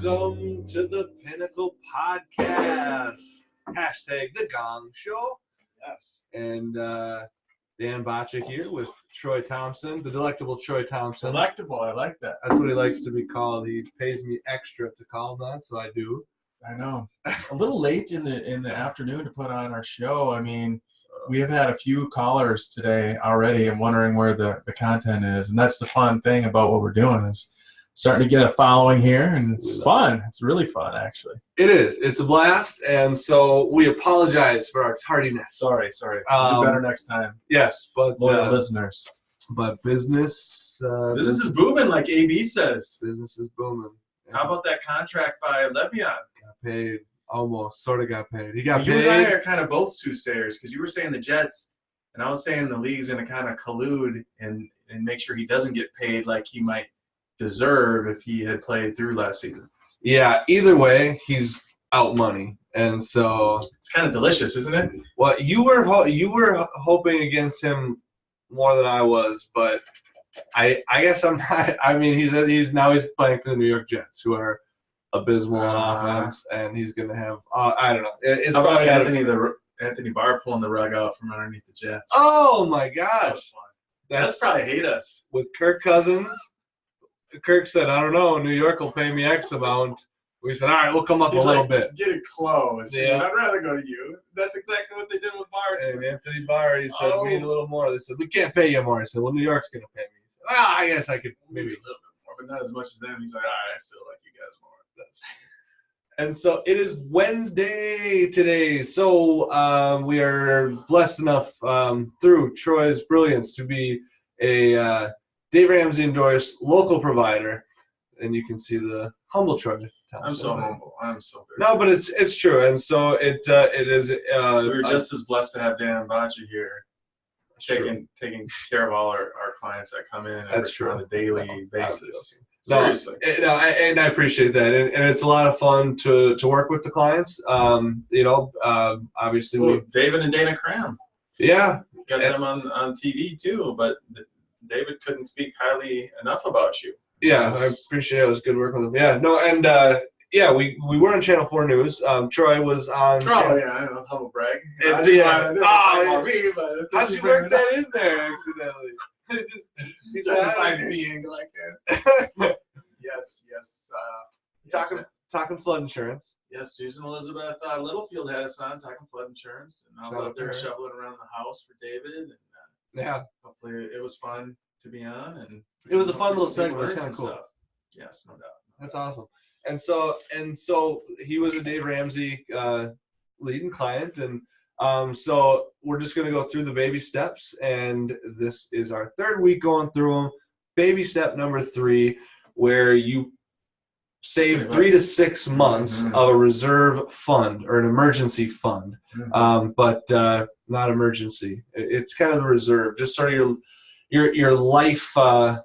Welcome to the Pinnacle Podcast. Hashtag The Gong Show. Yes. And Dan Botchick here with Troy Thompson, the delectable Troy Thompson. Delectable, I like that. That's what he likes to be called. He pays me extra to call him that, so I do. I know. A little late in the afternoon to put on our show. I mean, we have had a few callers today already and wondering where the content is. And that's the fun thing about what we're doing is starting to get a following here, and it's fun. It's really fun, actually. It is. It's a blast, and so we apologize for our tardiness. Sorry. We'll do better next time. Yes, but Loyal listeners. But business Business is booming, like AB says. Business is booming. How about that contract by Le'Veon? Got paid. Almost. Sort of got paid. He got paid. You and I are kind of both soothsayers because you were saying the Jets, and I was saying the league's going to kind of collude and make sure he doesn't get paid like he might deserve if he had played through last season. Yeah, either way, he's out money, and so it's kind of delicious, isn't it? Well, you were hoping against him more than I was, but I guess I'm not. I mean, he's playing for the New York Jets, who are abysmal on offense, and he's going to have I don't know. It's How about probably Anthony Barr pulling the rug out from underneath the Jets? Oh my gosh, that was fun. Jets probably hate us with Kirk Cousins. Kirk said, I don't know, New York will pay me X amount. We said, all right, we'll come up a little bit. Get it close. Yeah. I'd rather go to you. That's exactly what they did with Barr. And Anthony Barr, he said, we need a little more. They said, we can't pay you more. I said, well, New York's going to pay me. He said, well, I guess I could maybe a little bit more, but not as much as them. He's like, all right, I still like you guys more. And so it is Wednesday today. So we are blessed enough through Troy's brilliance to be a Dave Ramsey endorsed local provider, and you can see the humble Troy Thompson. I'm so humble. I'm so very no, but it's true, and so it is. We were just as blessed to have Dan Boccia here, taking care of all our clients that come in on a daily basis. Seriously. No, and I appreciate that, and it's a lot of fun to work with the clients. Obviously, David and Dana Cram. Yeah, got them on TV too, but David couldn't speak highly enough about you. Yeah, I appreciate it. It was good working with him. Yeah, no, and we were on Channel 4 News. Troy was on. I don't humble brag. How'd you work that in there accidentally? He's trying to find any angle I can. Yes. Talking flood insurance. Yes, Susan Elizabeth Littlefield had us on talking flood insurance, and I was out there shoveling around the house for David, and hopefully it was fun to be on, and it was a fun little segment. It was kind of cool. Stuff. Yes, no doubt. That's awesome. And so he was a Dave Ramsey leading client, and so we're just going to go through the baby steps, and this is our third week going through them. Baby step number 3, where you save 3 to 6 months of a reserve fund or an emergency fund, but not emergency. It's kind of the reserve, just sort of your life, I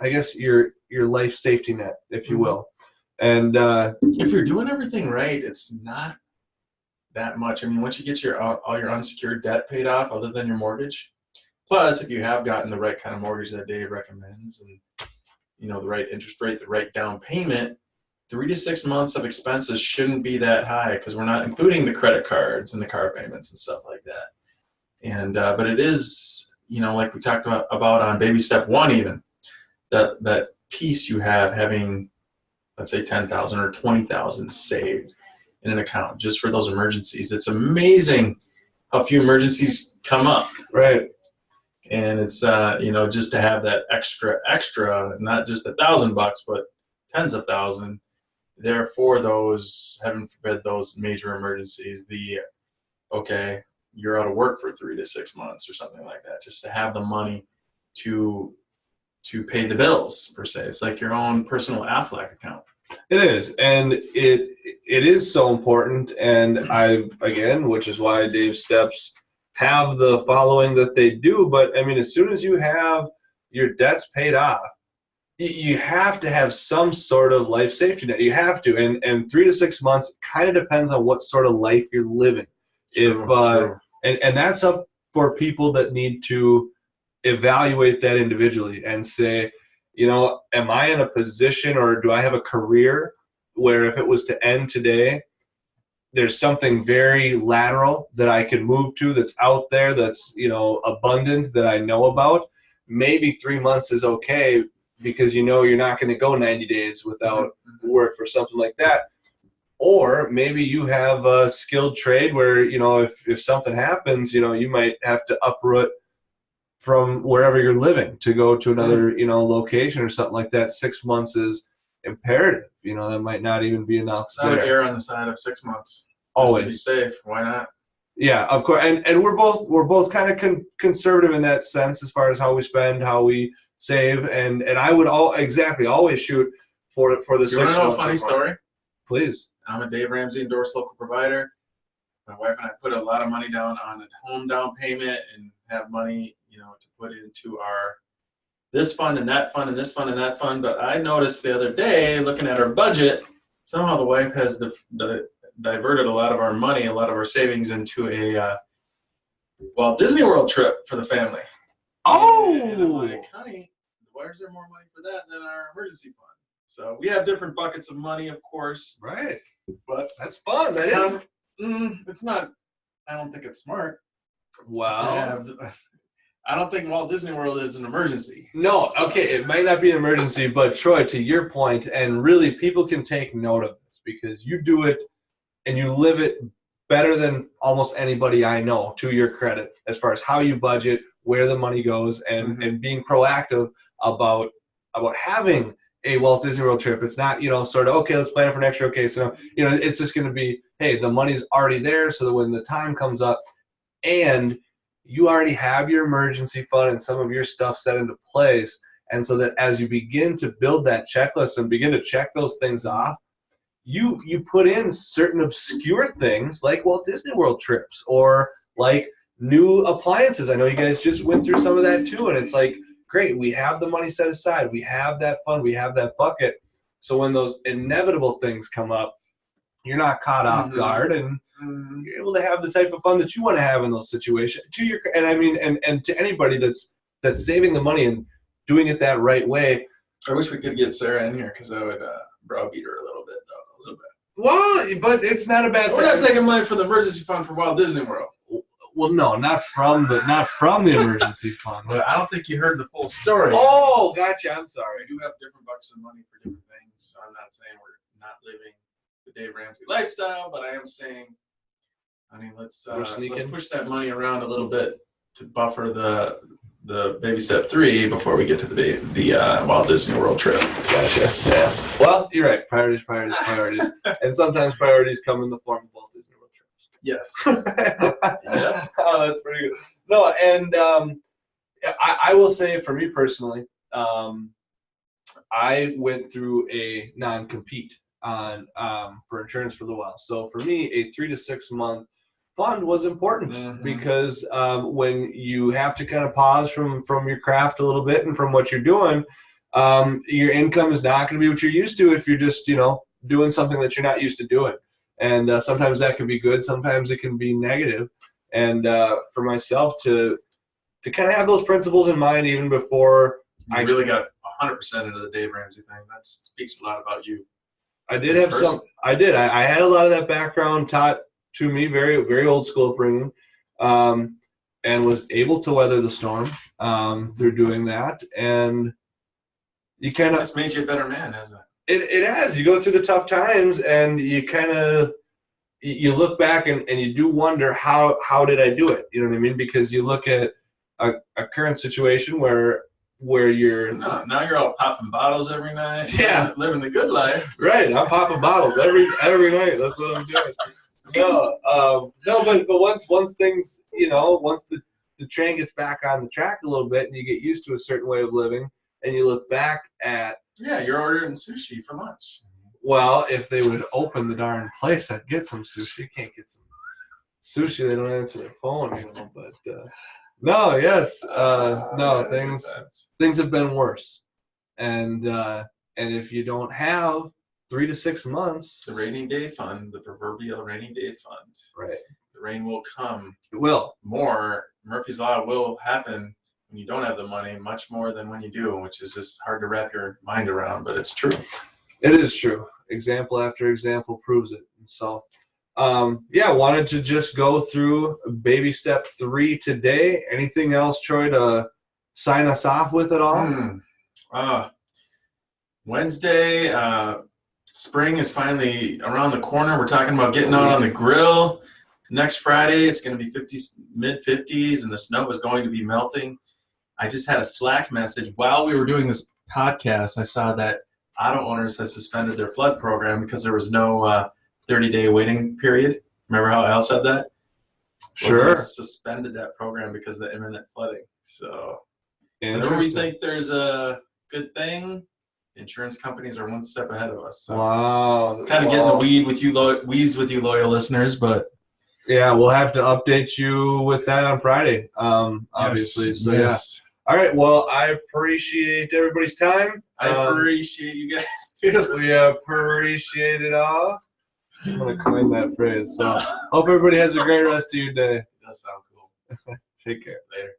guess your life safety net, if you will. And if you're doing everything right, it's not that much. I mean, once you get all your unsecured debt paid off, other than your mortgage, plus if you have gotten the right kind of mortgage that Dave recommends, and the right interest rate, the right down payment, 3 to 6 months of expenses shouldn't be that high because we're not including the credit cards and the car payments and stuff like that. And but it is, like we talked about on baby step 1, even that piece you have having, let's say, $10,000 or $20,000 saved in an account just for those emergencies. It's amazing how few emergencies come up. Right. And it's just to have that extra, not just $1,000, but tens of thousands there for those, heaven forbid, those major emergencies. You're out of work for 3 to 6 months or something like that, just to have the money to pay the bills, per se. It's like your own personal Aflac account. It is, and it is so important. And which is why Dave's steps have the following that they do. But I mean, as soon as you have your debts paid off, you have to have some sort of life safety net. You have to, and 3 to 6 months kind of depends on what sort of life you're living. True. And that's up for people that need to evaluate that individually and say, am I in a position, or do I have a career where if it was to end today, there's something very lateral that I could move to that's out there that's, abundant that I know about. Maybe 3 months is okay because you're not going to go 90 days without work for something like that. Or maybe you have a skilled trade where, if something happens, you might have to uproot from wherever you're living to go to another, location or something like that. 6 months is imperative. That might not even be enough. So I would err on the side of 6 months. Always. To be safe. Why not? Yeah, of course. And we're both kind of conservative in that sense as far as how we spend, how we save, and I would always shoot for the 6 months. You want to know a funny story? Please. I'm a Dave Ramsey endorsed local provider. My wife and I put a lot of money down on a home down payment and have money, to put into our this fund and that fund and this fund and that fund. But I noticed the other day, looking at our budget, somehow the wife has diverted a lot of our money, a lot of our savings into a Walt Disney World trip for the family. Oh! And I'm like, honey, why is there more money for that than our emergency fund? So we have different buckets of money, of course. Right. But that's fun. That is. It's not. I don't think it's smart. Wow. I don't think Walt Disney World is an emergency. No. Okay. It might not be an emergency, but Troy, to your point, and really people can take note of this because you do it and you live it better than almost anybody I know, to your credit, as far as how you budget, where the money goes, and being proactive about having a Walt Disney World trip. It's not, sort of, okay, let's plan it for next year. Okay, so, it's just going to be, hey, the money's already there so that when the time comes up and you already have your emergency fund and some of your stuff set into place, and so that as you begin to build that checklist and begin to check those things off, you put in certain obscure things like Walt Disney World trips or like new appliances. I know you guys just went through some of that too, and it's like, great, we have the money set aside, we have that fund, we have that bucket. So when those inevitable things come up, you're not caught off guard, and you're able to have the type of fun that you want to have in those situations. And to anybody that's saving the money and doing it that right way. I wish we could get Sarah in here because I would browbeat her a little bit, though. A little bit. Well, but it's not a bad thing. We're not taking money from the emergency fund for Walt Disney World. Well, no, not from the emergency fund. But I don't think you heard the full story. Oh, gotcha. I'm sorry. We do have different buckets of money for different things. So I'm not saying we're not living the Dave Ramsey lifestyle, but I am saying, let's push that money around a little bit to buffer the baby step 3 before we get to the Walt Disney World trip. Gotcha. Yeah. Well, you're right. Priorities. And sometimes priorities come in the form of Walt Disney World trips. Yes. Yeah. Oh, that's pretty good. No, and I will say for me personally, I went through a non-compete on for insurance for a little while. So for me, a 3 to 6 month fund was important because when you have to kind of pause from your craft a little bit and from what you're doing, your income is not going to be what you're used to if you're just doing something that you're not used to doing. And sometimes that can be good, sometimes it can be negative. And for myself to kind of have those principles in mind even before I really got 100% into the Dave Ramsey thing. That speaks a lot about you. I did have some. I did. I had a lot of that background taught to me, very, very old school upbringing, and was able to weather the storm through doing that. And you kind of. It's made you a better man, hasn't it? It has. You go through the tough times, and you kind of you look back and you do wonder how did I do it? You know what I mean? Because you look at a current situation where you're now you're all popping bottles every night. Yeah, living the good life. Right, I'm popping bottles every night. That's what I'm doing. No, but once things, once the train gets back on the track a little bit, and you get used to a certain way of living, and you look back at you're ordering sushi for lunch. Well, if they would open the darn place, I'd get some sushi. You can't get some sushi; they don't answer their phone, But. No, yes, no. Things have been worse, and if you don't have 3 to 6 months, the rainy day fund, the proverbial rainy day fund, right? The rain will come. It will. More Murphy's Law will happen when you don't have the money, much more than when you do, which is just hard to wrap your mind around, but it's true. It is true. Example after example proves it. And so, wanted to just go through baby step 3 today. Anything else, Troy, to sign us off with at all? Wednesday, spring is finally around the corner. We're talking about getting out on the grill. Next Friday, it's going to be mid-50s, and the snow is going to be melting. I just had a Slack message while we were doing this podcast. I saw that auto owners has suspended their flood program because there was no 30-day waiting period. Remember how Al said that? Sure. Well, they suspended that program because of the imminent flooding. So whenever we think there's a good thing, insurance companies are one step ahead of us. So wow. Kind of getting the weeds with you loyal listeners, but yeah, we'll have to update you with that on Friday. Obviously. Yes, so yes. Yeah. All right. Well, I appreciate everybody's time. I appreciate you guys too. We appreciate it all. I'm gonna coin that phrase. So hope everybody has a great rest of your day. That sounds cool. Take care. Later.